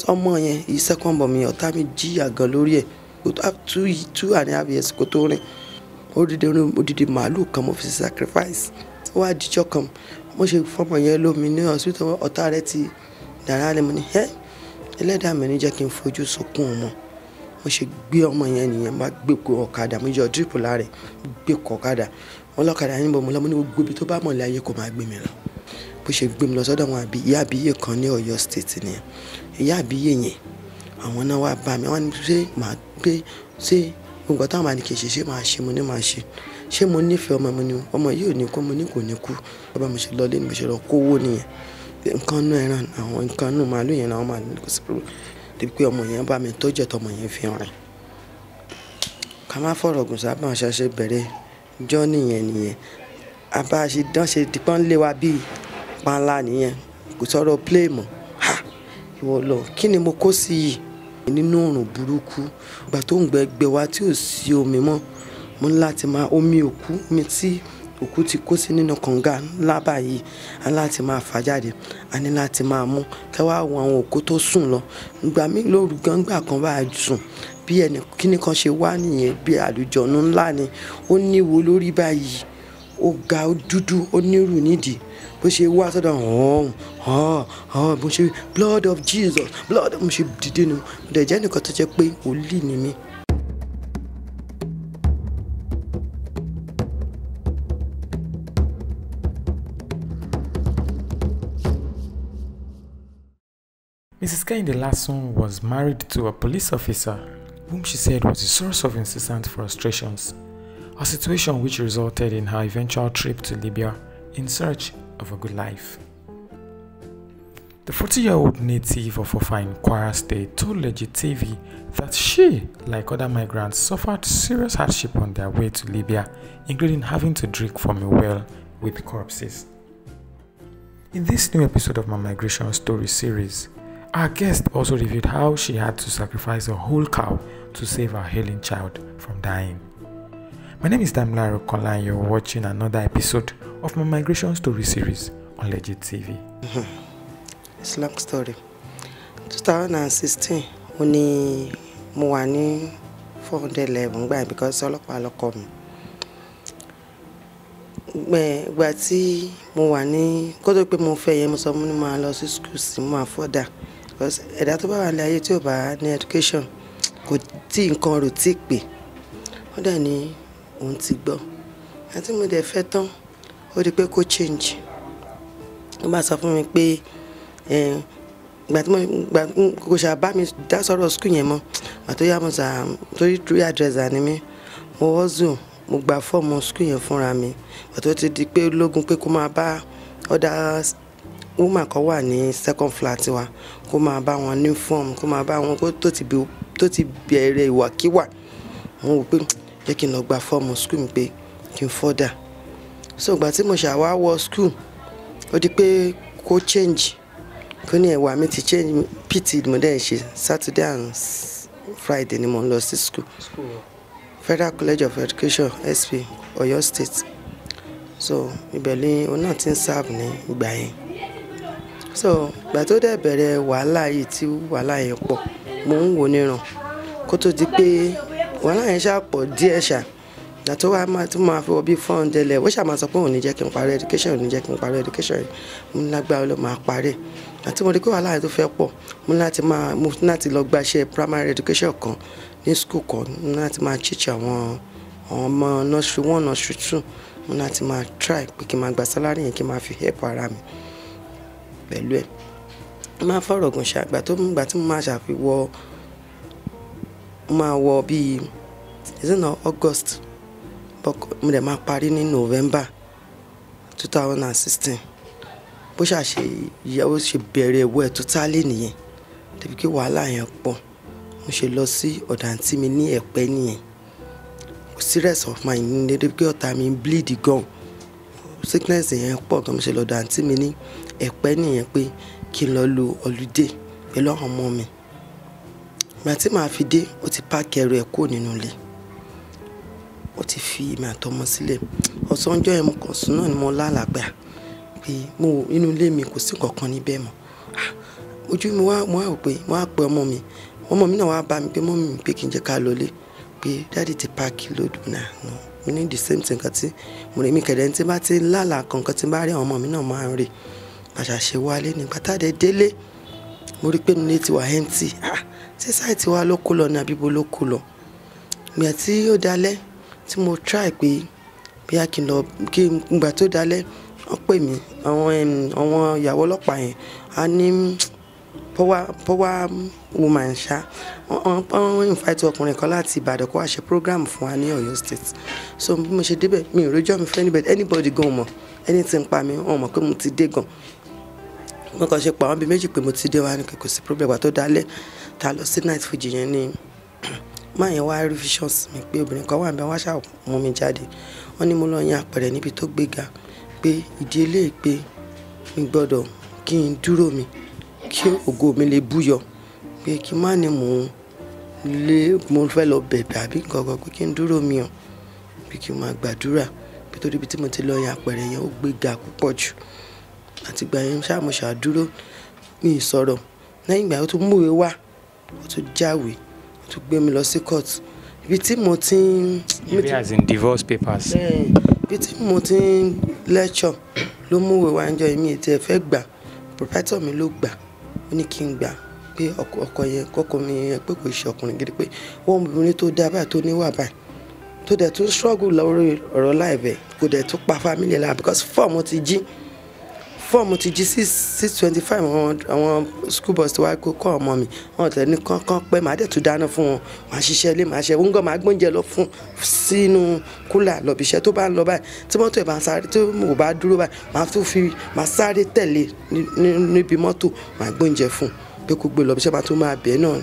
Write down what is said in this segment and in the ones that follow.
ọmọ yẹn yìí second born mi ọ̀tá mi jìyà gan lórí ẹ̀ kò tó 2.5 years kò tó rìn odidi màálù kan mo fi sacrifice ó wá díjọ́ kan mo ṣe fọmọ yẹn lómi ní hospital ọ̀tá rẹ̀ ti dàrá lẹ́mu ní ẹlẹ́dàá mi ní jẹ́ kí n fojú sunkún ọmọ mo ṣe gbé ọmọ yẹn nìyẹn bá gbé ko ọ̀kadà mo yọ drip lára ẹ̀ gbé ko ọ̀kadà wọn lọ́kadà yín bọ̀ mo lọ́mọ ní gbogbo ibi tó bá mọ̀ láyé kò máa gbé mi lọ bó ṣe gbé mi lọ sọ́dọ̀ wọn ìyá àbíyè kan ní Ọ̀yọ́ state nìyẹn ìyá àbíyè yẹn àwọn náà wá bá mi wọ́n ní ṣé màá gbé ṣé gbogbo táwọn máa ní kì í ṣe máa ṣe mo ní máa ṣe mo nífẹ̀ẹ́ ọmọ mi ni ọmọ yìí ò ní kó mo ní kò ní kú bàbá mi ṣe lọ lé ní mo ṣe lọ kówó nìyẹn nǹkan nú ẹran àwọn nǹkan nú màálù yẹn làwọn màálù kò sí pé débi pé ọmọ yẹn bá mi tó jẹ́ tọmọ yẹn fi hàn ká má fọ̀rọ̀ gùn sábà ṣàṣẹ bẹ̀rẹ̀ jọ́ nìyẹn àbá ṣe dán ṣe dípọ́n lé wa bíi panla nìyẹn kò sọ̀rọ̀ play mọ́ ìwọ lọ kí ni mo kó sí yìí nínú òrùn burúkú ìgbà tó ń gbẹ wá tí ò sí omi mọ́ mo ní láti máa omi òkú mi tí òkú ti kó sí nínú kànga ńlá báyìí a láti máa fà jáde a ní láti máa mú kẹwàá àwọn òkú tó sùn lọ ìgbà mi lóru gángbà kan bá sùn bí ẹnì kíní kan ṣe wá nìyẹn bí àlùjọ̀nù ńlá ni ó níwo lórí báyìí ó ga ó dúdú ó nírù nídìí bó ṣe wá sọ́dọ̀ bó ṣe blood of Jesus blood mo ṣe dìde nu dẹ̀ jẹ́ nìkan tó jẹ́ pé wòlíì ni mí. Mrs. Kehinde Lasun was married to a police officer whom she said was the source of incessant frustrations, a situation which resulted in her eventual trip to Libya in search of a good life. The 40-year-old native of Ofa in Kwara State told Legit TV that she, like other migrants, suffered serious hardship on their way to Libya, including having to drink from a well with corpses. In this new episode of my Migration Story series, our guest also revealed how she had to sacrifice a whole cow to save her ailing child from dying. My name is Damilare Okola and you're watching another episode of my Migration Story series on Legit TV. It's a long story. 2016, when mo wà ní 411 gbà because ọlọ́pàá ló kọ mi. Ìgbà tí mo wà ní kó tó pé mo fẹ́ yẹn mo sọ mo ní máa lọ sí school sí mo máa further because ẹ̀dá tó bá wà ní ayé tí ò bá ní education kò tí nǹkan rò tí pé ó dẹ̀ ní òun ti gbọ́ àti mo dẹ̀ fẹ́ tán ó di pé kó change ó bá sọ fún mi pé ìgbà tí mo kò ṣàbá mi dá sọ̀rọ̀ school yẹn mọ́ àti ó yá mo sà torí true addresser ni mí mo wọ́ zoom mo gba fọ́ọ̀mù school yẹn fúnra mi àti ó ti di pé lógun pé kó máa bá ọ̀dà woman kan wà ní second flat wa kó máa bá wọn ní form kó máa bá wọn tó ti bẹ̀rẹ̀ ìwàkíwà mo wò pé jẹ́ kí n lọ gba fọ́ọ̀mù school mi pé kí n further so ìgbà tí mo ṣàwá wọ school ó di pé kó change kó ní ẹ̀wà mi ti change pt mo dẹ̀ ṣe Saturday and Friday ni mo ń lọ sí school Federal College of Education SP Ọ̀yọ́ State so ibẹ̀ ni òun náà ti ń serve ní ìgbà yẹn so ìgbà tó dẹ̀ bẹ̀rẹ̀ wàhálà yìí tí wàhálà yẹn pọ̀ mo ń wò níran kó tó di pé wàhálà yẹn ṣáà pọ̀ díẹ̀ ṣá ìgbà tó wá máa tún máa fi wọ bí 400 lẹ̀ ó ṣáà máa sọ pé òun ní jẹ́ kí n parí education òun ní jẹ́ kí n parí education yẹn mo ní lágbára ló máa parí àti mo rí pé wàhálà yẹn tó fẹ́ pọ̀ mo ní láti lọ gbaṣẹ́ primary education kan ní school kan mo ní láti máa teach àwọn ọmọ nursery 1 nursery 2 mo ní láti máa try pé kí n máa gba salary yẹn kí n máa fi help ara mi pẹ̀lú ẹ̀ máa fọ̀rọ̀ gùn ṣàgbà tó gbà tí mo máa ṣàfiwọ́ máa wọ bíi ìsìnà August mo dẹ̀ máa parí ní November 2016 bó ṣàṣe ìyàwó ṣe bẹ̀rẹ̀ ẹ̀wọ́ ẹ̀ tó tálẹ̀ nìyẹn débi kí wàhálà yẹn pọ̀ mo ṣe lọ sí ọ̀dà àǹtí mi ní Ẹ̀pẹ́ nìyẹn kò sí rest of mind ní débi kí ọ̀tá mi bleed gan sickness yẹn pọ̀ gan mo ṣe lọ ọ̀dà àǹtí mi ní Ẹ̀pẹ́ nìyẹn pé kí n lọ lo holiday pẹ̀lú àwọn ọmọ mi ìgbà tí màá fi dé ó ti páàkì ẹrù ẹ̀ kúrò nínú ilé ó ti fi èmi àtọmọ sílẹ̀ ọ̀sán ọjọ́ yẹn mo kàn sùn náà ni mo lálàgbà pé mo inú ilé mi kò sí kankan níbẹ̀ mọ́ ojú mi mo wá pé ọmọ mi náà wá bá mi pé mọ́mì mi pé kí n jẹ́ ká lọlé pé dáàdì ti páàkì lódù náà mo ní the same thing kan tí mo rè mí kẹ̀dẹ̀ tí bá ti lálàá kankan tí bá rí àwọn ọmọ mi náà máa ń rí bàṣà ṣe wálé nígbà táde délé mo rí pé nílé ti wà empty ṣé sáìtì wa ló kó lọ ní àbíbo ló kó lọ ìgbà tí ó dalẹ́ tí mo try pé bí a kì í lọ kí ìgbà tó dalẹ́ wọ́n pè mí àwọn ìyàwó ọlọ́pàá yẹn a ní power woman ṣá wọ́n invite ọkùnrin kan láti Ìbàdàn kó wá ṣe program fún wa ní Ọ̀yọ́ state so bí mo ṣe débẹ̀ mi ò rójọ́ mi fẹ́ anybody gan mọ̀ ẹni tí ń pa mi wọ́n mọ̀ pé mo ti dé gan wọ́n kàn ṣe pa àwọn bíi méjì pé mo ti dé wá ní kò sí problem gbà tó dalẹ̀ ta lọ sí night Fuji yẹn ní máa yẹn wá rí visions mi pé obìnrin kan wà níbẹ̀ wọ́n ṣáà mú mi jáde wọ́n ní mo lọ yan àpẹẹrẹ níbi tó gbéga pé ìdí eléyìí pé mi gbọ́dọ̀ kí n dúró mi kí ògo mi lè búyọ pé kí má ní mo fẹ́ lọ bẹ̀bẹ̀ àbí nǹkan pé kí n dúró mi hàn pé kí n máa gbàdúrà pé torí ibi tí mo ti lọ yan àpẹẹrẹ yẹn ó gbéga púpọ̀ jù àti ìgbà yẹn ṣáà mo ṣàdúró mi sọ̀rọ̀ lẹ́yìn ìgbà yẹn ó tún múwèé wá ó tún jáwèé ó tún gbé mi lọ sí court ibi tí mo ti ń. as in divorce papers. ibi tí mo ti ń lecture ló múwèé wá ń jọ èmi ètò ẹ̀fẹ́ gbà proprietor mi ló gbà ó ní kí n gbà pé ọkọ yẹn kọ́kọ́ mi yẹn pé kò ṣe ọkùnrin gidi pé wọ́n obìnrin tó dá báyìí tó níwà báyìí tó dẹ̀ tún struggle lórí ọ̀rọ̀ láìbẹ̀ kò dẹ̀ tún pa family la because fọ́ọ̀mù ti jí 6:25 àwọn school bus tó wá kọ́ ọmọ mi wọn tẹ̀ ní kán pẹ́ màá dẹ̀ tún dáná fún wọn màá ṣiṣẹ́ ilé màá ṣe oúnjẹ màá gbóúnjẹ lọ fún sínú kúlà lọ́bì iṣẹ́ tó bá ń lọ báyìí tí mọ́tò ẹ̀ bá ń sáré tó mo bá dúró báyìí màá sáré tẹ̀lé níbi mọ́tò màá gbóúnjẹ fún pé kó gbé lọ́bì iṣẹ́ máa tún máa bẹ̀ẹ́ náà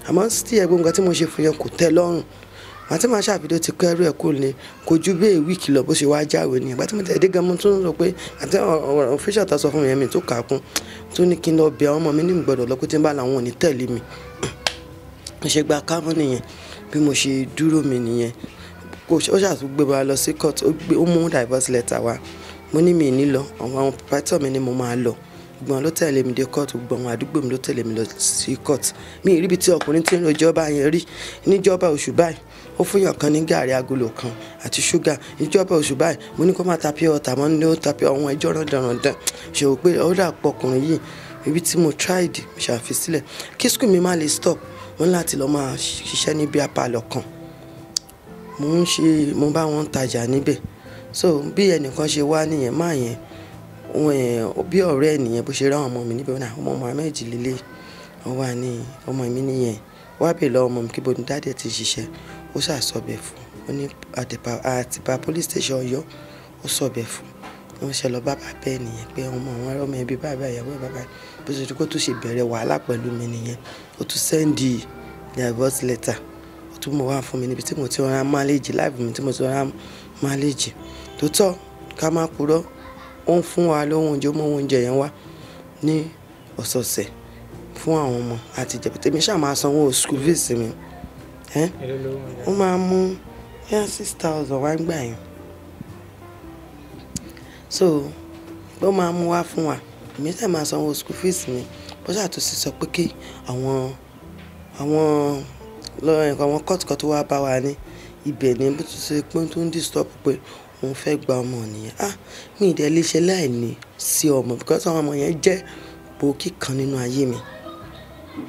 àmọ́ tí ẹ̀ gbóǹgà tí mo ṣe fún yẹn kò tẹ́ lọ́rùn àti máa ṣàfihàn ti kọ́ ẹrú ẹ̀ kò ní kò ju bí èwìkì lọ bó ṣe wáá jáwèé ni ìgbà tí mo tẹ̀lé gan mo tún sọ pé àti ọ̀rọ̀ official tó sọ fún mi yẹn mi tó kà á kún tó ní kí n lọ bẹ ọmọ mi ní gbọ́dọ̀ lọ pé tí n bá làwọn ò ní tẹ̀lé mi mo ṣe gba kámọ́ nìyẹn bí mo ṣe dúró mi nìyẹn ó ṣàtúgbé wa lọ sí court ó mú divorce letter wa mo ní mi ní lọ àwọn pátọ́ mi ni mo máa lọ gbọ́n ló tẹ̀lé mi dé court gbọ́n àdúgbò mi ló tẹ̀lé mi lọ sí court mi ìríbi tí ọkùnrin tí ń rojọ́ yẹn rí níjọba oṣù báyìí ó fún yàn kan ní gàrí agolo kan àti ṣúgà ìjọba oṣù báyìí mo ní kó má tapí ọ̀tà mọ́ ní ó tapí ọ̀wọ́n ẹjọ́ rándanrandan ṣe wò pé ó dà pọ̀ ọkùnrin yìí ibi tí mo tried ṣàfisílẹ̀ kí school mi má lè stop mo ní láti lọ máa ṣiṣẹ́ ní bíi apalọ̀ kan mo bá wọn tajà níbẹ̀ so bí ẹnìkan ṣe wá nìyẹn máa yẹn bí ọ̀rẹ́ ẹ̀ nìyẹn bó ṣe rán ọmọ mi níbẹ̀ náà ọmọ Mohammed lílé wọ́n wà ní ọmọ mi nìyẹn wá bèèrè lọ́wọ́ ọmọ mi kí bo ní dáadé ti ṣiṣẹ́ ó ṣàṣọbẹ̀ fún ó ní Àtìpà police station Ọ̀yọ́ ó sọbẹ̀ fún wọ́n ṣe lọ bá bàbá ẹ̀ nìyẹn pé ọmọ àwọn ọmọ ẹbí bàbá ìyàwó ẹ̀ bàbá bó ṣe kó tún ṣe bẹ̀rẹ̀ wàhálà pẹ̀lú mi nìyẹn ó tún sẹ́ndì divorce letter ó tún mọ̀ wá fún mi níbi tí mo ti rọra manage life mi tí mo ti rọra manage tó tọ́ ká má purọ́ ó ń fún wa lóhun oúnjẹ ó mọ oúnjẹ yẹn wá ní ọ̀sọ̀ọ̀sẹ̀ fún àwọn ọmọ àti ìjẹ̀bù tèmi ṣáà máa sanwó school fees mi wọ́n máa mú 6,000 wá gbà yẹn so ó máa mú wá fún wa èmi ṣáà máa sanwó school fees mi bó ṣàtúnṣe sọ pé kí àwọn court kan tó wá bá wa ní ibẹ̀ ni bó ti ṣe pé tó ń disturb pé òun fẹ́ gba ọmọ nìyẹn mi ì dẹ̀ lè ṣe láìní sí ọmọ because àwọn ọmọ yẹn jẹ́ gbòógì kan nínú ayé mi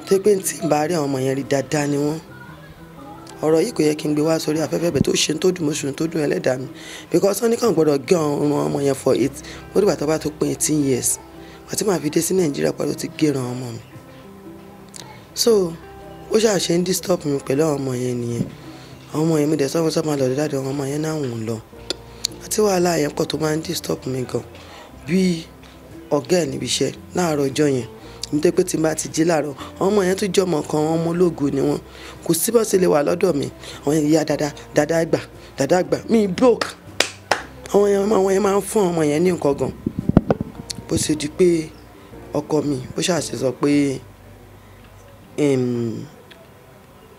tó pé tí n bá rí àwọn ọmọ yẹn rí dáadáa ni wọ́n ọ̀rọ̀ yìí kò yẹ kí n gbé wá sórí afẹ́fẹ́ bẹ̀ tó ṣe tó dùn mọ́ṣù tó dùn ẹlẹ́dàá mi because wọ́n ní kàn gbọ́dọ̀ gé ọrùn ọmọ yẹn for 8 ó dìgbà tó bá tó pé 18 years àti màá fi dé sí Nàìjíríà pẹ̀lú ti gé ọrùn ọmọ mi so ó ṣàṣe ń disturb mi pẹ̀lú àwọn ọmọ yẹn nìyẹn àwọn ọmọ yẹn mi dẹ̀ sọ́kùn sọ́kùn lọ́dọ̀ dáadé àwọn ọmọ yẹn náà wọ́n lọ àti wàhálà yẹn pọ̀ tó máa ń disturb mi gan bí ọ̀gá ẹ̀ níbi iṣẹ́ láàárọ̀ ọjọ́ yẹn nítorí pé tí n bá ti jí láàárọ̀ àwọn ọmọ yẹn tún jẹ́ ọmọ kan ọmọ ológo ni wọ́n kò sí bó ṣe lè wà lọ́dọ̀ mi àwọn ìyá dada gbà mi broke àwọn yẹn máa ń fún ọmọ yẹn ní nǹkan gan bó ṣe di pé ọkọ mi bó ṣàṣẹ sọ pé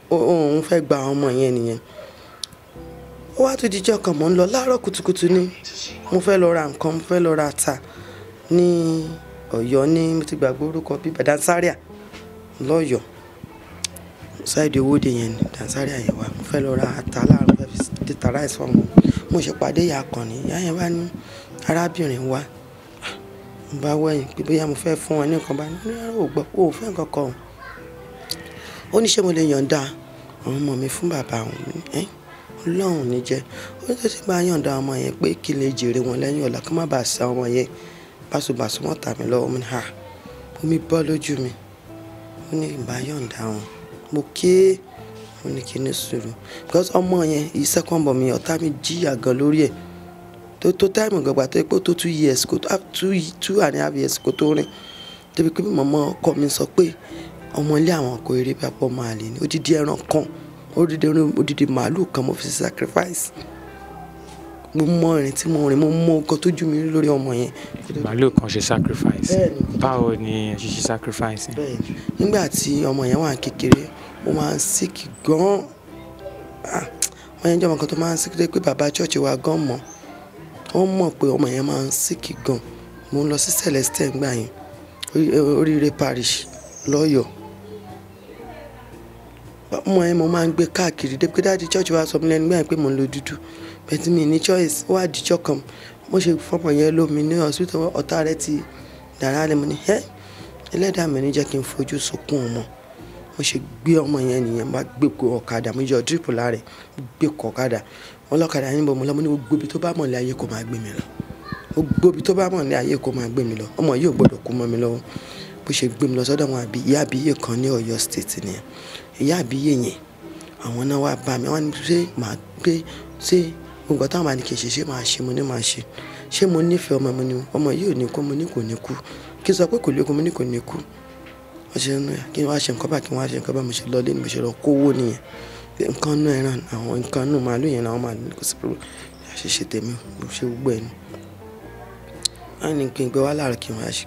òun fẹ́ gba ọmọ yẹn nìyẹn ó wá tó dijọ́ kan mò ń lọ láàárọ̀ kùtùkùtù ni mo fẹ́ lọ ra nǹkan mo fẹ́ lọ ra ata ní Ọ̀yọ́ ní mo ti gbàgbé orúkọ bíbá Dansaria lọ́yọ̀ọ́ ṣáìdì Owódé yẹn ní Dansaria yẹn wà mo fẹ́ lọ ra ata láàárọ̀ mo fẹ́ fi data rice fún ọmọ mo ṣe pàdé ìyá kan ní ìyá yẹn bá ní arábìnrin wa mo bá wẹ̀yìn pé bóyá mo fẹ́ fún wọn ní nǹkan bá ní ò gbọ́ ó fẹ́ nǹkan kan ó ní ṣé mo lè yọ̀ǹda àwọn ọmọ mi fún bàbá òun Ọlọ́run ní jẹ́ ó ní tó ti bá yọ̀ǹda ọmọ yẹn pé kí lè jèrè wọn lẹ́yìn ọ̀la kí má bàa sa ọmọ yẹn báṣubàṣu wọn tà mí lọ́wọ́ mi ní omi bọ́ lójú mi ó ní ìbá yọ̀ǹda wọn mo ké ó ní kí ní sùúrù because ọmọ yẹn yìí second born mi ọ̀tá mi jìyà gan lórí ẹ̀ tó táìmù gbàgbà tó pé tó 2 years kó tó 2.5 years kó tó rìn débi pé màmá ọkọ mi sọ pé ọmọ ilé àwọn kò eré bá pọ̀ máa lè ní odidi ẹran kan odidi màálù kan mo fi sacrifice mo mọ ìrìn tí mo rìn mo mọ nǹkan tó jù mí lórí ọmọ yẹn. màálù kan ṣe sacrifice báwo ni ẹ ṣe sacrifice. bẹ́ẹ̀ni nígbà tí ọmọ yẹn wà kékeré ó máa ń sick gan-an wọ́n yẹn jẹ́ ọmọ kan tó máa ń sick pé bàbá church wa gan mọ̀ wọ́n mọ̀ pé ọmọ yẹn máa ń sick gan mo ń lọ sí Celestine gbà yẹn Oríire parish lọ́yọ̀ọ́ ọmọ yẹn mo máa ń gbé káàkiri dé pé dáàdi church wa sọ mí lẹ́nu gbà yẹn pé mo ń lo dúdú bẹ́ẹ̀ mi ní choice ó wà díjọ́ kan mo ṣe fọmọ yẹn lómi ní hospital ọ̀tá rẹ̀ ti dàrá lẹ́mu ní ẹlẹ́dàá mi ní jẹ́ kí n fojú sunkún ọmọ mo ṣe gbé ọmọ yẹn nìyẹn bá gbé ọ̀kadà mo yọ drip lára ẹ̀ gbé ọ̀kadà wọn lọ́kadà yẹn bọ̀ mo lọ́mọ ní gbogbo ibi tó bá mọ̀ ní ayé kò máa gbé mi lọ gbogbo ibi tó bá mọ̀ ní ayé kò máa gbé mi lọ ọmọ yìí ò gbọ́dọ̀ kú mọ́ mi lọ́wọ́ bó ṣe gbé mi lọ sọ́dọ̀ wọn ìyá àbíyè kan ní Ọ̀yọ́ state nìyẹn ìyá àbíyè yẹn àwọn náà wá bá mi wọ́n ní ṣé màá gbé ṣé gbogbo táwọn máa ní kí n ṣe máa ṣe mo ní máa ṣe mo nífẹ̀ẹ́ ọmọ mi ni ọmọ yìí ò ní kú mo ní kò ní kú kí n sọ pé kò lè kú mo ní kò ní kú wọ́n ṣe ń kí n wá ṣe nǹkan bá kí n wá ṣe nǹkan bá mo ṣe lọ lé ní mo ṣe lọ kówó nìyẹn nǹkan nú ẹran àwọn nǹkan nú màálù yẹn làwọn màálù kò sí pẹ̀lú àṣìṣe tèmi mo ṣe gbogbo ẹni wọ́n ní kí n gbé wá láàárọ̀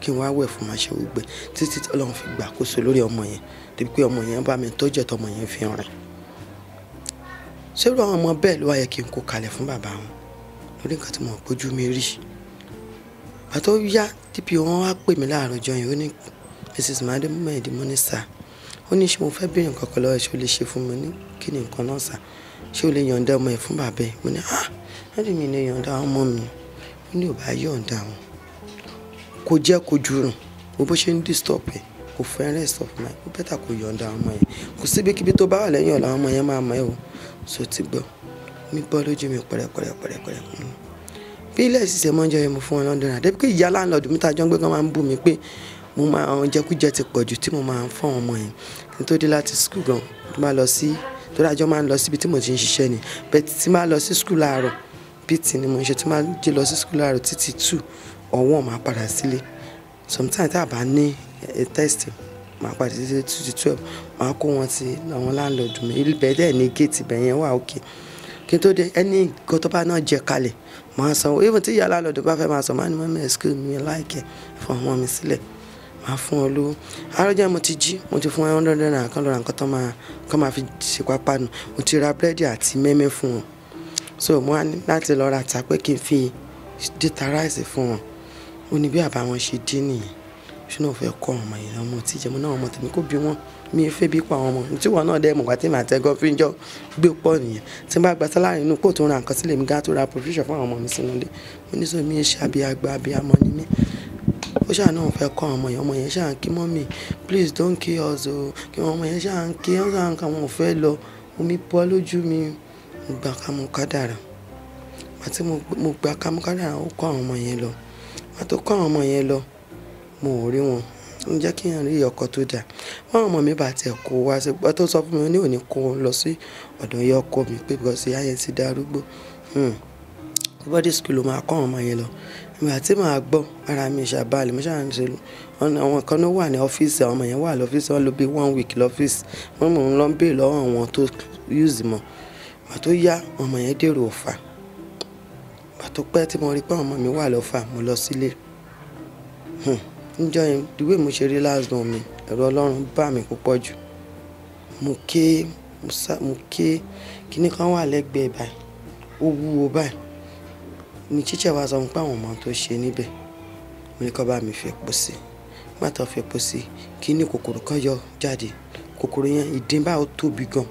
kí n wá wẹ̀ fún máa ṣe gbogbo títí Ọlọ́run fi gbàkóso lórí ọmọ yẹn débi pé ọmọ yẹn bá mi tọ́jú ẹ̀tọ́ ọmọ yẹn fi hàn rẹ̀ ṣérú àwọn ọmọ bẹ́ẹ̀ ló wáyé kí n kó kalẹ̀ fún bàbá wọn lórí nǹkan tí mo gbójú mi rí àtọ́ yá dp wọn wá pè mí láàárọ̀ ọjọ́ yẹn ó ní Mrs. Mohammed mo ní sà ó ní ṣé mo fẹ́ béèrè nǹkan kan lọ́wọ́ ṣé o lè ṣe fún mi ní kí ni nǹkan náà sà ṣé o lè yọ̀ǹda ọmọ ẹ̀ fún bàbá ẹ̀ mo ní láti mi lè yọ̀ǹda ọmọ mi ó ní ò bá yọ̀ǹda wọn kò jẹ́ kó jurùn bó ṣe ń disturb ẹ̀ kò fẹ́ rest of mind ó bẹ́tà kó yọ̀ǹda ọmọ yẹn kò síbikíbi tó bá wà lẹ́yìn ọ̀la ọmọ yẹn máa mọ̀ ẹ́ o so ti gbọ́ mi bọ́ lójú mi pẹ̀rẹ̀pẹ̀rẹ̀ bí ilé ìṣiṣẹ́ mọ́ jẹ́ mo fún wọn lọ́dún náà débi pé ìyá láńlọ́ọ̀dù mi tàjọ́ ń gbé kan máa ń bù mí pé mo máa àwọn jẹkújẹ ti pọ̀jù tí mo máa ń fún ọmọ yẹn kí n tó dé láti skul gan tó bá lọ sí tó dájọ́ máa ń lọ síbi tí mo ti ń ṣiṣẹ́ ni bẹ́ẹ̀ tí máa lọ sí skul láàárọ̀ pt ni mo ń ṣe tí máa jẹ́ lọ sí skul láàárọ̀ títí 2 or 1 máa padà sílé sometimes tá a bá ní test máa padà títí 12 máa kó wọn ti àwọn láńlọ́ọ̀dù mi ibẹ̀ dẹ̀ ní géètì ibẹ̀ yẹn wà òkè kí n tó dé ẹni nǹkan tó bá náà jẹ kalẹ̀ máa sanwó even tí ìyá láńlọ́ọ̀dù bá fẹ́ máa sọ máa ní mọ́mí excuse me láìkẹ́ fún ọmọ mi sílẹ̀ máa fún ọ lówó àròjẹ́ mo ti jí mo ti fún 100 naira kan lọ́ra nǹkan tó máa fi ṣe pápá nù mo ti ra búrẹ́dì àti mẹ́mẹ́ fún wọn so mo wá ní láti lọ ra ta pé kí n fi data rice fún wọn ó ní bí àbá wọn ṣe dín nìyẹn ṣùgbọ́n fẹ́ kọ́ ọmọ yẹn ọmọ tí jẹ́ mo náà ọmọ tèmi kó bí wọn mi fẹ́ bí pa àwọn ọmọ tí wọn náà dẹ́ mọ̀ wá tí màá tẹ́gọ́ fi ń jọ gbé pọ̀ nìyẹn tí n bá gba sálárì inú kó tó ra nǹkan sílẹ̀ mi gá tó ra provision fún àwọn ọmọ mi sínú ilé mo ní sọ mi ṣe abiyagba abiyamọ ni mí ó ṣáà náà fẹ́ kọ́ ọmọ yẹn ṣáà kí mọ́mì please don't kill us o kí ọmọ yẹn ṣáà kí wọ́n ṣáà kí àwọn ò fẹ́ lọ omi bọ́ lójú mi gbà kámú kádàrà àti mo gbà kámú kádàrà ó kọ́ àwọn ọmọ yẹn lọ àti ó kọ́ àwọn ọmọ yẹn lọ mo ò rí wọn ó jẹ́ kí n rí ọkọ tó dáa wọ́n ọmọ mi bá tiẹ̀ kó wá sí pé tó sọ fún mi ní òní kó lọ sí ọ̀dọ̀ ìyá ọkọ mi pé bọ́sì ayé ti darúgbó body school ló máa kọ́ àwọn ọmọ yẹn lọ ìgbà tí màá gbọ́ ara mi ṣàbálẹ̀ mo ṣáà ń ṣe àwọn kan ló wà ní ọ́fíìsì àwọn ọmọ yẹn wà lọ́fíìsì wọn ló bí 1 week lọ́fíìsì wọ́n mọ̀ ń lọ bèèrè lọ́wọ́ àwọn tó use mọ̀ ìgbà tó yá ọmọ yẹn dèrò Ọ̀fà ìgbà tó pẹ́ tí mo rí pé ọmọ mi wà lọ́fà mo lọ sílé níjọ́ yẹn the way mo ṣe rí last born mi ẹ̀rọ Ọlọ́run bá mi púpọ̀ jù mo ké kíní kan wà lẹ́gbẹ̀ẹ́ báyìí ó wúwo báyìí ní teacher wa sọ pé àwọn ọmọ tó ṣe níbẹ̀ mo ní kó bá mi fi epo sí má tó fi epo sí kí ní kòkòrò kan yọ jáde. Kòkòrò yẹn ìdín bá ó tóbi gan,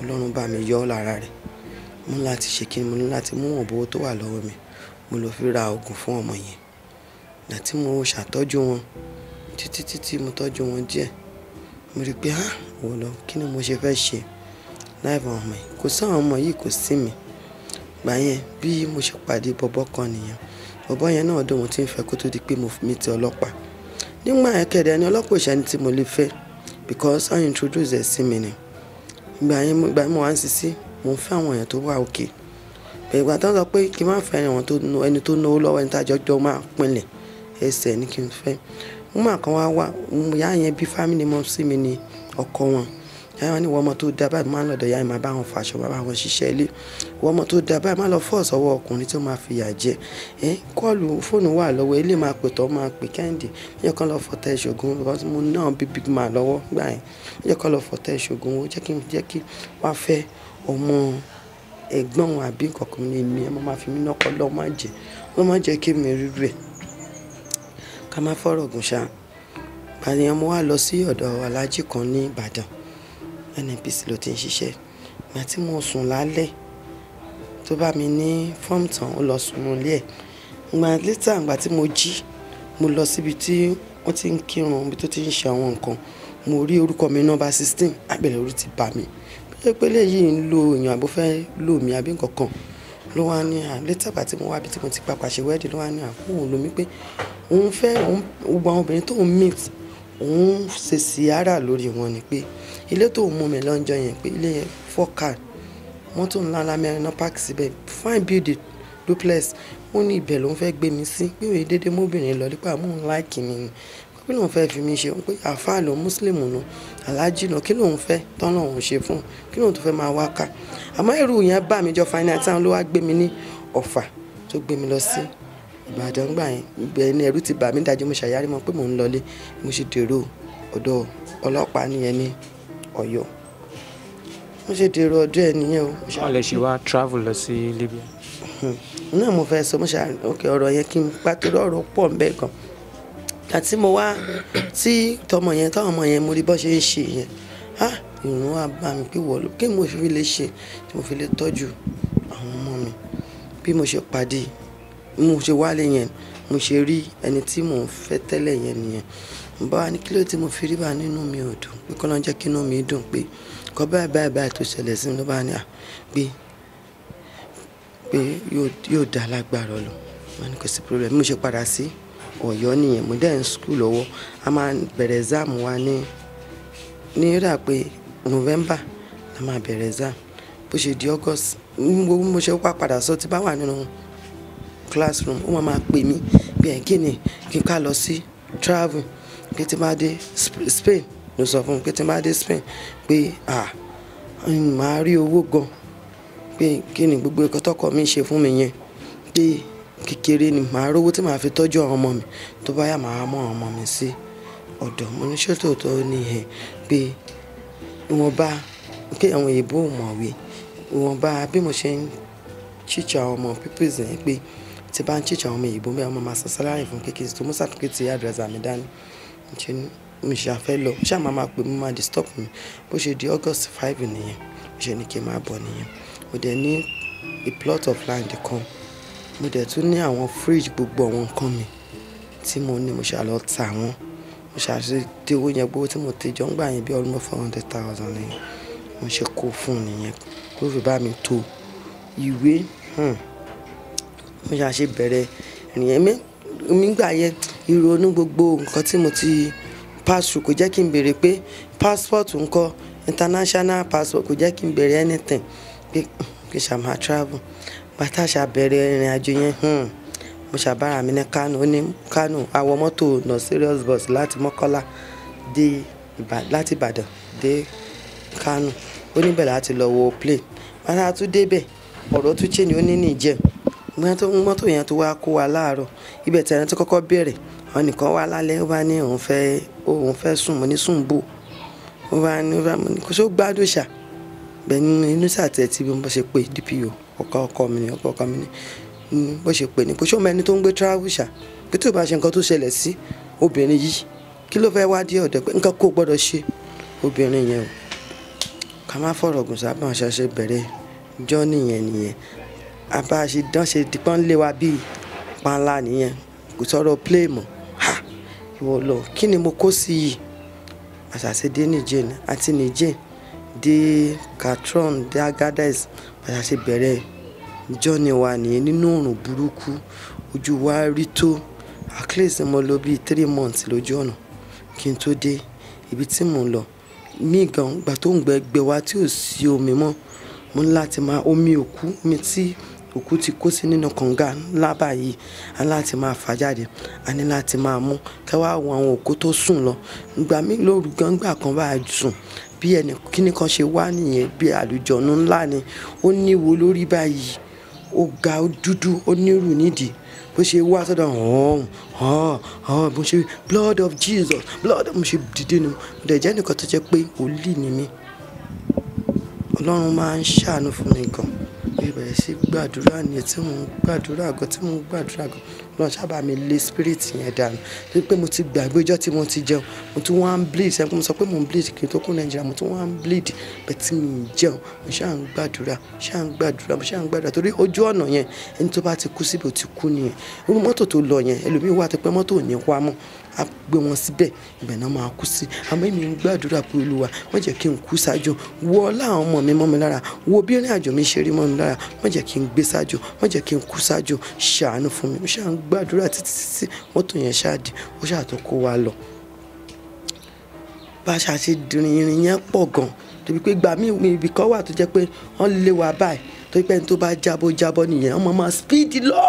Ọlọ́run bá mi yọ lára rẹ̀. Mo ní láti ṣe kí ni, mo ní láti mú wọn bówó tó wà lọ́wọ́ mi, mo lọ fi ra oògùn fún ọmọ yẹn. Ìgbà tí mo ṣàtọ́jú wọn títí mo tọ́jú wọn díẹ̀, mo rí pé wò lọ kí ni mo ṣe fẹ́ ṣe láìpẹ́ ọmọ yìí, kò sí àwọn ọmọ yìí, kò sí mi. Ìgbà yẹn bí mo ṣe pàdé bọ̀bọ́ kan nìyẹn. Bọ̀bọ́ yẹn náà dùn, mo ti ń fẹ́ kó tó di pé mo fi mí ti ọlọ́pàá. Nígbà yẹn kẹ̀dẹ̀ ni ọlọ́pàá ìṣẹ́ni tí mo lè fẹ́ because I introduce ẹ̀ sí mi ni. Ìgbà yẹn mo wá ń sisi, mo ń fẹ́ àwọn èèyàn tó wà òkè. Bẹ̀rẹ̀ ìgbà tó ń sọ pé kí n má fẹ́ ẹni tó náwó lọ́wọ́, ẹni tá jọjọ máa pinlẹ̀ ẹsẹ̀ ní kí n fẹ́. Mo máa kan wá ìyá yẹn bí family mọ́ sí mi ni ọkọ wọn. Ìyá wọn ní ìwọ ọmọ tó dá báyìí máa ń lọ́dọ̀ ìyá yẹn máa bá wọn fàṣọ, máa bá wọn ṣiṣẹ́ ilé. Ìwọ ọmọ tó dá báyìí máa lọ fọ́ ọ̀sọ́wọ́ ọkùnrin tí ó máa fi yà jẹ. Kọ́ọ̀lù fóònù wà lọ́wọ́, ilé máa pè tọ́ máa pè Kẹ́hìndé. Ó yẹ kán lọ fọ̀tẹ́ ìṣògùn because mo náà bí big man lọ́wọ́ gbà yẹn. Ó yẹ kán lọ fọ̀tẹ́ ìṣògùn, ó jẹ́ kí wá fẹ́ ọmọ ẹ̀gbọ́n wọn àbí nǹkan ní mi. Ẹ máa fi mí nọ́kọ́ lọ́ má jẹ́ kí mi rí rẹ̀. Ká má fọ̀rọ̀ gùn ṣá. Báyìí yẹn mo wá lọ sí ọ̀dọ̀ aláàjì kan ní Ìbàdàn. NNPC ló ti ń ṣiṣẹ́. Ìgbà tí mo sùn lálẹ́ tó bá mi ní fọ́ọ̀mù tán, ó lọ sùn nílé ẹ̀. Ìgbà tí mo jí, mo lọ síbi tí wọ́n ti ń kírun, ibi tó ti ń ṣe àwọn nǹkan. Mo rí orúkọ mi nọ́mbà 16, àbẹ̀lẹ̀ orí ti bà mí. Bí pé léyìí ń lo èèyàn àbó fẹ́ lò mí àbí nǹkan kan. Ló wá ní létà ìgbà tí mo wá bí tí mo ti pàpà ṣe wedding, ló wá ní òun lò mí pé òun fẹ́ gbogbo àwọn obìnrin tó ń meet, òun ṣe síárà lórí wọn ni pé ilé tó mú mi lọ́njọ́ yẹn pé ilé yẹn 4 car, mọ́tò ńlá lámẹ́rin náà park síbẹ̀, fine building duplex. Ó ní ibẹ̀ lòun fẹ́ gbé mi sí, pé òye dédé mọ́bìnrin lọ nípa mú un láìkì mi ni. Pé lòun fẹ́ fi mi ṣe, pé àfáà lòun Muslim nù, aláàjì náà kí lòun fẹ́ tán lòun ṣe fún un, kí lòun tó fẹ́ máa wá ká. Àmọ́ ẹrù yẹn bá mi jọ final town ló wá gbé mi ní Ọ̀fà tó gbé mi lọ sí Ìbàdàn gbà yẹn. Ibẹ̀ ni ẹrù ti bà mí dájú, mo ṣàyárí mọ́ pé mò ń lọlé. Mo ṣe dèrò ọ̀dọ̀ ọlọ́pàá nìyẹn ní Ọ̀yọ́. Mo ṣe dèrò ọ̀dọ̀ ẹ̀ nìyẹn o. Báwo lẹ ṣe wá travel lọ sí Libya? Náà mo fẹ́ sọ, mo ṣe ọ̀rọ̀ yẹn kí n pàtó ọ̀rọ̀ pọ̀ ń bẹ́ẹ̀ gan. Àti mo wá tí táwọn ọmọ yẹn mo rí bọ́ ṣe ń ṣe yẹn. Ìrùn wa bá mi pé wọ̀ ló kí mo fi lè ṣe, tí mo fi lè tọ́jú àwọn ọmọ mi. Bí mo ṣe pàdé, mo ṣe wálé yẹn, mo ṣe rí ẹni tí mò ń fẹ́ tẹ́lẹ̀ yẹn nìyẹn. Mo bá wá ní kí ló tí mo fi rí bá nínú mi ò dùn, pé kọ́ ló ń jẹ́ kí inú mi dùn, pé kọ́ báyìí tó ṣẹlẹ̀ sí mi ló bá ní pé yóò dá lágbára lọ. Mo ní kò sí problem. Mo ṣe padà sí Ọ̀yọ́ nìyẹn. Mo dẹ̀ ń school lọ́wọ́. A máa bẹ̀rẹ̀ exam wa ní rà pé November la máa bẹ̀rẹ̀ exam. Bó ṣe di August, mo ṣe wá padà sọ tí bá wà nínú classroom, ó máa pè mí bí kí ni kí n ká lọ sí travel, pé tí bá dé Spain, ló sọ fún mi pé tí bá dé Spain pé màá rí owó gan, pé kí ni gbogbo ẹ̀kọ́ tọkọ mi ṣe fún mi yẹn, pé kékeré ni màá rówó tí màá fi tọ́jú àwọn ọmọ mi, tó bá yá màá mú àwọn ọmọ mi sí ọ̀dọ̀. Mo ní ṣètò tó ní pé ìwọ̀nba pé àwọn èèbó mọ̀wé, ìwọ̀nba bí mo ṣe ń teach àwọn ọmọ pípèsè yẹn, pé tí bá ń teach àwọn ọmọ èèbó bẹ́ẹ̀ ọmọ máa san salary fún kékeré tó mú certificate address mi dání. Mo ṣe àfẹ́ lọ, ṣáà máa pè mí, máa disturb mi. Bó ṣe di August 5 nìyẹn, mo ṣe ní kí n máa bọ̀ nìyẹn. Mo dẹ̀ ní a plot of land kan, mo dẹ̀ tún ní àwọn fridge, gbogbo àwọn nǹkan mi tí mo ní, mo ṣe àlọ́ ta wọ́n. Mo ṣàṣe dé owó yẹn, gbówó tí mo tẹjọ́ ń gbà yẹn bí almost 400,000 nìyẹn. Mo ṣe kó fún nìyẹn kó fi bá mi tó ìwé. Mo ṣàṣe bẹ̀rẹ̀ nìyẹn. Mi gbà yẹn ìrònú gbogbo nǹkan tí mo ti pass through kò jẹ́ kí n béèrè pé passport ńkọ́, international passport, kò jẹ́ kí n béèrè anything, pé kí ṣá máa travel. Bàtà ṣàbẹ̀rẹ̀ ìrìn àjò yẹn, mo ṣàbára mi ní Kano. Ó ní Kano àwọ̀ mọ́tò lọ serious bus láti Mọ́kọ́lá dé láti Ìbàdàn dé Kano. Ó níbẹ̀ láti lọ wo plane. Bàtà tún débẹ̀ ọ̀rọ̀ tún change, ó ní Niger. Mọ́tò yẹn tó wá kó wa láàárọ̀, ibẹ̀ tí ẹni tó kọ́kọ́ bẹ̀rẹ̀, àwọn nìkan wá lálẹ́, ó bá ní òun fẹ́ sùn. Mo ní sùn bò. Ó bá ní kò ṣó gbádùn ṣá. Bẹ́ẹ̀ ni inú sàtẹ̀ tí mo ṣe pé DPO ọkọ mi ni bó ṣe pè ní kò ṣó mẹ́ni tó ń gbé travel ṣá, pé tó bá ṣe nǹkan tó ṣẹlẹ̀ sí obìnrin yìí kí ló fẹ́ wá dé ọ̀dọ̀ pé nǹkan kó gbọ́dọ̀ ṣe obìnrin yẹn o ká má fọ̀rọ̀ gùn sábà ṣàṣẹ bẹ̀rẹ̀ jọ́ nìyẹn àbá ṣe dán ṣe dípọ́n lé wa bíi panla nìyẹn kò sọ̀rọ̀ play mọ́ ìwọ lọ kí ni mo kó sí yìí àṣàṣe dé Niger àti Niger dé Catron dé Agadez àṣàṣe bẹ̀rẹ̀ jọ́ni wa nìyẹn nínú òrùn burúkú ojú wa rí tó at least mo lò bíi 3 months lójú ọ̀nà kí n tó dé ibi tí mò ń lọ mí gan gbà tó ń gbẹ wá tí ò sí omi mọ́ mo ní láti máa omi òkú omi tí òkú ti kó sí nínú kànga lábà yìí a láti máa fà jáde a ní láti máa mú kẹwàá àwọn òkú tó sùn lọ ìgbà mi lóru gbangba kan bá sùn bí ẹnì kíní kan ṣe wá nìyẹn bí àlùjọ̀nù ńlá ni ó níwo lórí báyìí ó ga ó dúdú ó nírù nídìí bó ṣe wá sọ́dọ̀ bó ṣe blood of Jesus blood mo ṣe dìde ni mo dẹ̀ jẹ́ nìkan tó jẹ́ pé wòlíì ni mí Ọlọ́run máa ń ṣàánú fún mi gan bí bẹ̀rẹ̀ sí gbàdúrà ní tí mo ń gbàdúrà gan lọ́n sábà mi lé spirit yẹn dànù torí pé mo ti gbàgbé ọjọ́ tí mo ti jẹun mo tún wá ń bleed ṣe mo sọ pé mo ń bleed kí n tó kú Nàìjíríà mo tún wá ń bleed bẹ́ẹ̀ tí mi ń jẹun mo ṣáà ń gbàdúrà torí ojú ọ̀nà yẹn ẹni tó bá ti kú síbi ò ti kú nìyẹn irú mọ́tò tó lọ yẹn ẹlòmíì wà tó pé mọ́tò ò ní wá mọ́ a gbé wọn síbẹ̀ ibẹ̀ náà máa kú sí àmọ́ èmi ń gbàdúrà pé Olúwa má jẹ́ kí n kú sájò wọ láwọn ọmọ mi mọ́ mi lára wo bí ìrìn àjò mi ṣe rí mọ́ mi lára má jẹ́ kí n gbé sájò má jẹ́ kí n kú sájò ṣàánú fún mi mo ṣáà ń gbàdúrà títí mọ́tò yẹn ṣáàdì ó ṣáà tó kó wa lọ bá a ṣàṣe ìrìn yẹn pọ̀ gan débi pé gbà mí ibì kan wà tó jẹ́ pé wọ́n lé wa báyìí tó pé ẹni tó bá jábọ́ nìyẹn wọ́n máa speed lọ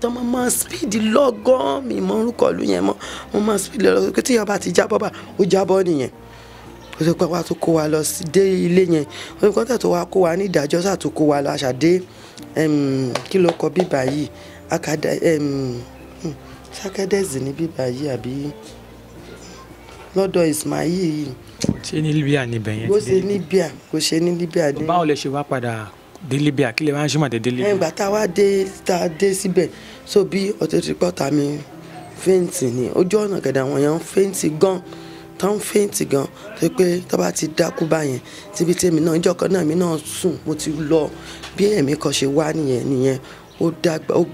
tọ́mọ máa speed lọ gan mi mọ orúkọ ìlú yẹn mọ́ wọ́n máa speed lọ pé tíyàn bá ti jábọ́ bá ó jábọ́ nìyẹn ó sọ pé wàá tó kó wa lọ dé ilé yẹn ó ní kọ́ńtà tó wá kó wa ní ìdájọ́ sà tó kó wa lọ àṣàdé kí ló kọ bíbà yìí sákẹ́dẹ́sì ní bíbà yìí àbí lọ́dọ̀ Ismail yìí. ṣé ní Libya níbẹ̀ yẹn ti dé kò ṣe ní Libya dé. báwo lẹ ṣe wá padà dé Libya kí lè wá ń ṣe màdé dé Libya. ìgbà tá a dé síbẹ̀ so bí ọ̀tẹ̀tìpọ̀tà mi fẹ́ǹtì ni ojú ọ̀nà gẹ̀dẹ̀ àwọn èèyàn fẹ́ǹtì gan tó pé tó bá ti dákú báyẹn tíbi tèmi náà ìjọ kan náà mi náà sùn mo ti lọ bí ẹ̀mí kan ṣe wá nìyẹn ó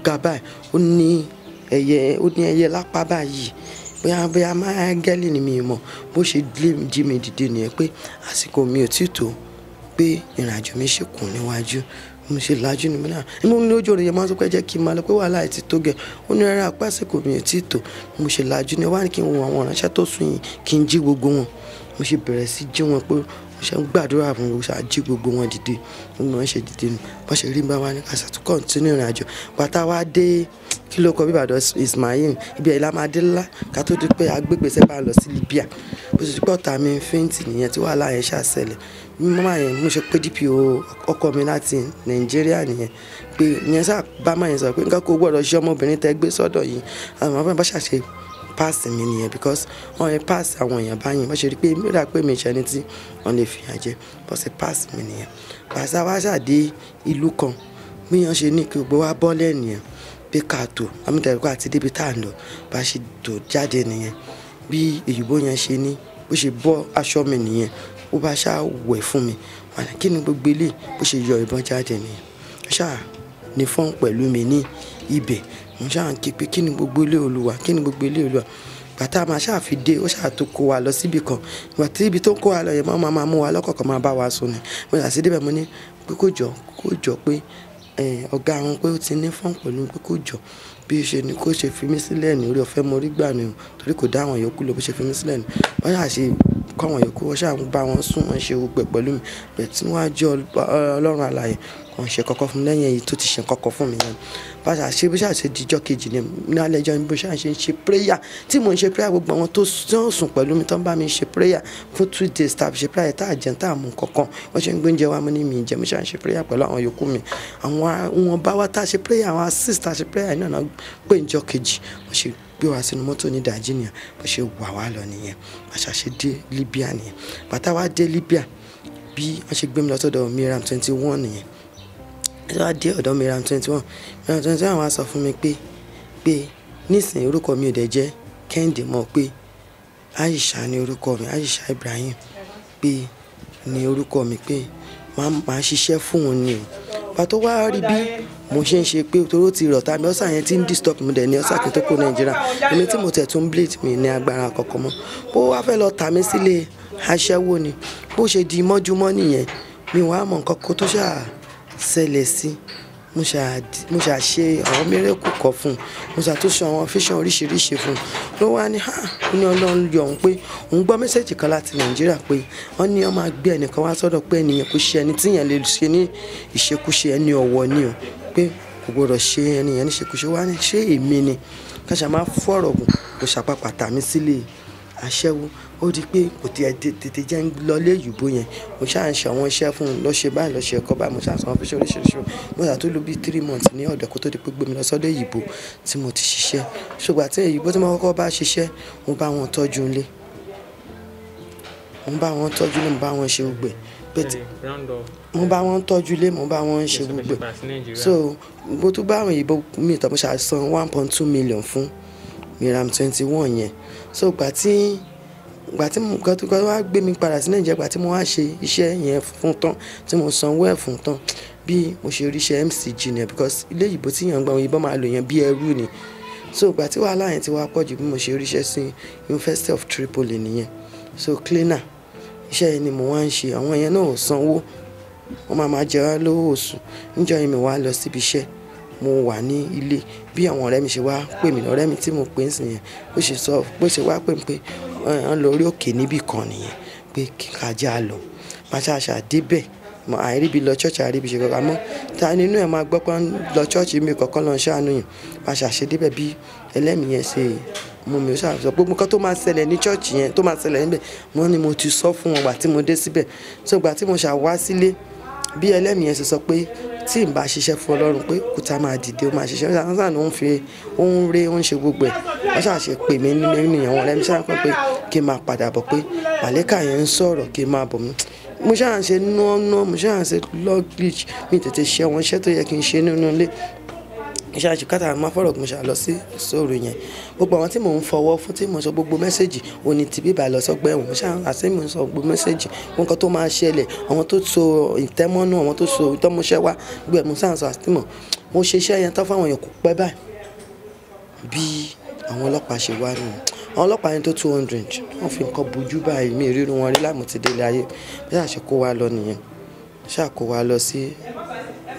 ga báyìí ó ní ẹyẹ lápá báyìí bóyá máa gẹ́lì ni mi mọ̀ bó ṣe jí mi dìde nìyẹn pé àsìkò mi ò tí tó pé ìrìnàjò mi ṣe kù níwájú mo ṣe lajú ni mo náà mo ní ojú òrìyẹ máa ń sọ pé jẹ́ kí n máa lọ pé wàhálà ti tó gẹ̀ ó ní rárá apá àsìkò mi ò tí tó mo ṣe lajú ni wá ní kí n wo àwọn ìránṣẹ́ tó sùn yìí kí n jí gbogbo wọn mo ṣe bẹ̀rẹ̀ sí jí wọn pé mo ṣe ń gbàdúrà fún mi ṣáà jí gbogbo wọn dìde mo ṣe dìde ni bó ṣe rí bá wa ní kásá tó kọ́ńtínú ìrìnàjò bàtà wa dé kí ló kọ bí Ìbàdàn Ismail ibi ẹ̀yìn lámàdé ńlá ká tó di pé agbègbèsẹ̀ bá lọ sí Libya bó ṣe pọ̀ tà mí fẹ́ǹtì nìyẹn tí wàhálà yẹn ṣàṣẹlẹ̀ mọ́mọ́ yẹn mo ṣe pé DPO ọkọ mi láti Nàìjíríà nìyẹn pé ìyẹn sáà bá máa yẹn sọ pé nǹkan kó gbọ́dọ̀ ṣe ọmọbìnrin tẹ́ gbé sọ́dọ̀ yìí àwọn bá ṣàṣe páàsì mi nìyẹn because wọ́n yẹn páàsì àwọn èèyàn báyìí wọ́n ṣe rí pé mi ò dà pé mi ṣẹni tí wọ́n lè fìyà jẹ bọ́ sí páàsì mi nìyẹn pàṣẹ wá ṣàdé ìlú kan bí wọ́n ṣe ní kí gbogbo wa bọ́ lẹ́nìyẹn pé ká tó amúdàríkọ àti débi tá à ń lọ bá ṣe tó jáde nìyẹn bí èyíbó yẹn ṣe ní bó ṣe bọ́ aṣọ mi nìyẹn ó bá ṣáà wẹ̀ fún mi wàlẹ̀ kí ni gbogbo ilé bó ṣe yọ ìbọn jáde nìyẹn ó ṣáà ní fọ́n pẹ̀lú mi ní ibẹ̀ mo ṣáà ń ké pé kí ni gbogbo ilé Olúwa bàtà máa ṣáà fi dé ó ṣáà tó kó wa lọ síbì kan ìgbà tí ibi tó ń kó wa lọ yẹn máa mú wa lọ́kọ̀ọ̀kan máa bá wa sùn ni mo yà sí débẹ̀ mo ní pé kó jọ pé ọ̀gá àwọn pé ó ti ní fọ́n pẹ̀lú pé kó jọ bí ó ṣe ní kó ṣe fi mí sílẹ̀ ní orí ọ̀fẹ́ mo rí gbà ni o torí kò dá àwọn yòókù lọ bó ṣe fi mí sílẹ̀ ní wọ́n ṣáà ṣe kọ́ àwọn yòókù wọ́n ṣáà ń bá wọn sùn wọ́n ṣe gbogbo pẹ̀lú mi bẹ́ẹ̀ tí wọ́n á jẹ́ Ọlọ́run alààyè wọ́n ṣe kọ́kọ́ fún mi lẹ́yìn èyí tó ti ṣe kọ́kọ́ fún mi yẹn bá ṣáà ṣe bí ṣáà ṣe dijọ́ kejì ní alẹ́ ẹjọ́ bó ṣáà ṣe prayer tí mò ń ṣe prayer gbogbo àwọn tó sùn pẹ̀lú mi tó ń bá mi ṣe prayer fún 2 days tàbí ṣe prayer tá à jẹun tá à mú kankan wọ́n ṣe ń gbé oúnjẹ wa mo ní mi jẹ mo ṣáà ṣe prayer pẹ̀lú àwọn yòókù mi àwọn bá wa tá a ṣe prayer àwọn assist tá a ṣe prayer náà náà pé ìjọ́ kejì wọ́n ṣe gbé wa sínú mọ́tò ní ìdájí nìyẹn bó ṣe wà wá lọ nìyẹn àṣà ṣe dé Libya nìyẹn bàtà wa dé Libya bí wọ́n ṣe gbé mi lọ sọ́dọ̀ Miriam 21 nìyẹn ẹ wá dé ọ̀dọ̀ Miriam 21 wá sọ fún mi pé nísìnyí orúkọ mi ò dẹ̀ jẹ́ Kẹ́hìndé mọ́ pé Aisha ní orúkọ mi, Aisha Ibrahim pé ní orúkọ mi pé máa ṣiṣẹ́ fún òun ni o. Pàtó wá rí bí mo ṣe ń ṣe pé toró ti rọ̀ tàbí ọ̀sà yẹn ti ń disturb mi dẹ̀ ní ọ̀sà kí n tó kó Nàìjíríà. Èmi tí mo tẹ̀ tún bleed mi ní agbára kankan mọ́. Bó wá fẹ́ lọ tà mí sílé aṣẹ́wó ni. Bó ṣe di mọ́júmọ́ nìyẹn mi wá mọ̀ nǹkan kó tó ṣáà ṣẹlẹ̀ sí. Mo ṣáà ṣe àwọn miracle kan fún un. Mo ṣàtúnṣe àwọn fíṣàn oríṣiríṣi fún un. Ló wá ní ní Ọlọ́run yọ òun pé òun gbọ́ mẹ́sẹ̀jì kan láti Nàìjíríà pé wọ́n ní wọ́n máa gbé ẹnìkan wá sọ́dọ̀ pé ènìyàn kò ṣe ẹni tí èèyàn lè ṣe ní ìṣekúṣe ẹni ọ̀wọ̀ ni o pé kò gbọdọ̀ ṣe ẹnìyàn ní ìṣekúṣe. Wá ní ṣé èmi ni káṣá máa fọ̀rọ̀ gùn kò ṣàpapà tà mí sílé aṣẹ́wó. Ó di pé kò tètè jẹ́ ń lọ lé ìyìnbó yẹn. Mo ṣáà ń ṣe àwọn iṣẹ́ fún un lọ ṣe báyìí lọ ṣe ẹ̀kọ́ báyìí. Mo ṣáà sọ àwọn fíṣàn oríṣiríṣi. Mo ṣáà tó lò bí 3 months ní ọ̀dọ̀ kó tó di pé gbé mi lọ sọ́dọ̀ ìyìnbó tí mo ti ṣiṣẹ́. Ṣùgbọ́n àti ìyìnbó tí mo kọ́kọ́ bá ṣiṣẹ́ mo bá wọn tọ́jú ilé. Mo bá wọn tọ́jú ilé, mo bá wọn ṣe gbogbo mo bá wọn tọ́jú ilé, mo bá wọn ṣe gbogbo. So mo tún bá àwọn ìyìnbó mi tọ́ mo ṣáà san 1.2 million fún Miram 21 yẹn. So ìgbà tí mo wá gbé mi padà sí Nàìjíríà, ìgbà tí mo wá ṣe iṣẹ́ yẹn fún tán tí mo sanwó ẹ̀ fún tán bí mo ṣe rí iṣẹ́ MCG ni because ilé ìyìnbó tí yàn gba àwọn ìyìnbó máa lò yẹn bí ẹrú ni. So ìgbà tí wàhálà yẹn ti wá pọ̀ jù bí mo ṣe rí iṣẹ́ sí University of Tripoli nìyẹn. So cleaner iṣẹ́ yẹn ni mo wá ń ṣe. Àwọn yẹn náà ò sanwó, wọ́n máa jẹ wá lówó oṣù. Níjọ́ yẹn mi wá lọ síbi iṣẹ́, mo wà ní ilé bí àwọn ọ̀rẹ́ mi ṣe wá pè mí. Ọ̀rẹ́ mi tí mo pè ń sìn yẹn bó ṣe wá pè mí pé wọ́n lọ orí òkè níbì kan nìyẹn pé kí ká já lọ. Bá ṣàṣà débẹ̀ àìríbi lọ church àìríbi ṣe kankan mọ́. Ta nínú ẹ̀ máa gbọ́ pé lọ church mi kankan lọ ṣàánú yìí. Bá ṣàṣe débẹ̀ bí ẹlẹ́mìí yẹn ṣe mú mi ó ṣàṣọ gbogbo nǹkan tó máa ṣẹlẹ̀ ní church yẹn tó máa ṣẹlẹ̀ níbẹ̀ wọ́n ní mo ti sọ fún wọn gbà tí mo dé síbẹ̀. So gbà tí mo ṣà wá sílé bí ẹlẹ́mìí yẹn ṣe sọ pé tí n bá ṣiṣẹ́ fún Ọlọ́run pé kúta máa dìde ó máa ṣiṣẹ́. Ó ṣàṣà ní òun ré òun ṣe gbogbo ẹ̀. Wọ́n ṣàṣe pè mí nínú ìyẹn wọn ọ̀rẹ́ mi ṣàṣà pé kí n máa padà bọ̀ pé màlẹ́kà yẹn ń sọ̀rọ̀ kí n máa bọ̀ mí. Mo ṣáà ń ṣe mo ṣáà ń ṣe luggage mi tètè ṣe àwọn iṣẹ́ tó yẹ kí n ṣe nínú ilé. Mo ṣáà ṣe kátà máa fọ̀rọ̀ mo ṣáà lọ sí sóòrò yẹn. Gbogbo àwọn tí mò ń fọwọ́ fún tí mo sọ gbogbo mẹ́sẹ̀jì òní ti bíbà lọ sọ́gbẹ́ ẹ̀wọ̀n. Mo ṣáà àṣẹ mo sọ gbogbo mẹ́sẹ̀jì nǹkan tó máa ṣẹlẹ̀ àwọn tó so ìtẹ́mọ́nú àwọn tó so ìtọ́mọṣẹ́ wá gbé mo ṣáà sọ àtìmọ̀. Mo ṣe iṣẹ́ yẹn tán fáwọn èèyàn kò pẹ́ báyìí bí àwọn ọlọ́pàá ṣe wá nù. Àwọn ọlọ́pàá yẹn tó 200 wọ́n fi nǹkan bojú báyìí mi ríru wọn rí láàmú ti délé ayé. Bí a ṣe kó wa lọ nìyẹn. Ṣáà kó wa lọ sí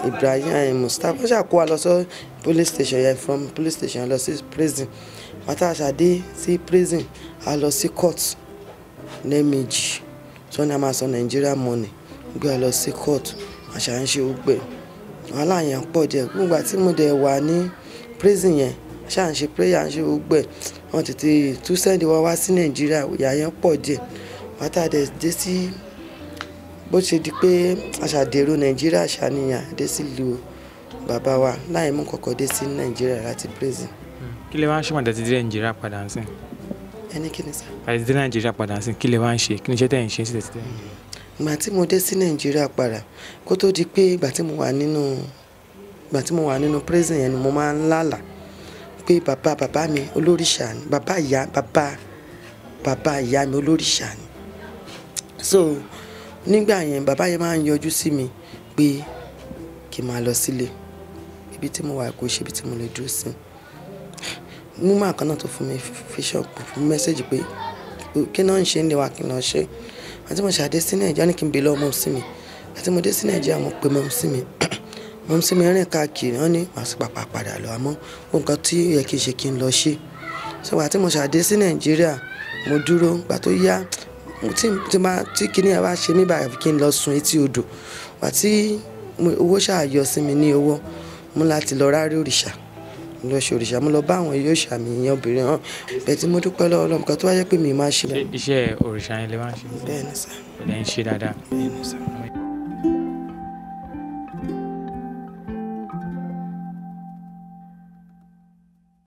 Ibrahim Mustapha. Ṣáà kó wa lọ sí police station yẹn from police station lọ sí prison. Bàtà àṣàdé sí prison a lọ sí court lẹ́ẹ̀mejì. So ní a máa san Nigeria money gbé a lọ sí court àṣà ń ṣe gbogbo ẹ̀. Wàhálà yẹn pọ̀ jẹ́ gbogbo àti mo dẹ̀ wà ní prison yẹn ṣáà ń ṣe prayer ń ṣe gbogbo ẹ̀. Wọ́n tètè tún sẹ́ndì wá sí Nàìjíríà ìyà yẹn pọ̀ díẹ̀. Bàtà dé sí bó ṣe di pé àṣàdèrò Nàìjíríà ṣàníyàn dé sí ìlú bàbá wa láì mú kọ̀kọ́ dé sí Nàìjíríà láti prison. Kí lẹ wá ń ṣe mọ̀ tẹ́tí dé Nàìjíríà padà ń sìn? Ẹni kí ni sá? Àti dé Nàìjíríà padà ń sìn kí lẹ wá ń ṣe kí ni iṣẹ́ tẹ̀ ń ṣe sí tẹ́tí dé? Ìgbà tí mo dé sí Nàìjíríà padà kó tó di pé ìgbà tí mo wà nínú prison yẹn ni mo máa ń lálàá pé bàbá mi olórìṣà ni bàbá ìyá mi olórìṣà ni. So nígbà yẹn bàbá yẹn máa ń yọjú sí mi pé kí n máa lọ sílé ibi tí mo wà kò ṣe ibi tí mo lè dúró sí. Mú máa kan náà tó fún mi fíṣọ̀ fún mẹ́sẹ̀jì pé kí náà ń ṣe ní wa kí náà ṣe. Àti mo ṣàdé sí Nàìjíríà ní kí n bè lọ mọ́ sí mi. Àti mo dé sí Nàìjíríà mo pe mọ́ sí mi. Mọ́ sí mi rìn káàkiri wọ́n ní màá sì pàpà padà lọ àmọ́ nǹkan tí ó yẹ kí n ṣe kí n lọ ṣe. So àti mo ṣàdé sí Nàìjíríà mo dúró gbà tó yá tí kíní ẹ bá ṣe mí báyìí kí n lọ sun etí odò. Àti owó ṣàyọ sí mi ní owó mo láti lọ rárí òrìṣà mo lọ ṣe òrìṣà mo lọ bá àwọn yóò ṣàmì ìyẹn obìnrin hàn bẹ́ẹ̀ tí mo dúpẹ́ lọ́wọ́ Ọlọ́run kan tó wáyé pé mi máa ṣe. Iṣẹ́ òrìṣà yẹn lè máa ń ṣe. Bẹ́ẹ̀ ni sà. Ó lè ń ṣe dáadáa. Bẹ́ẹ̀ ni sà.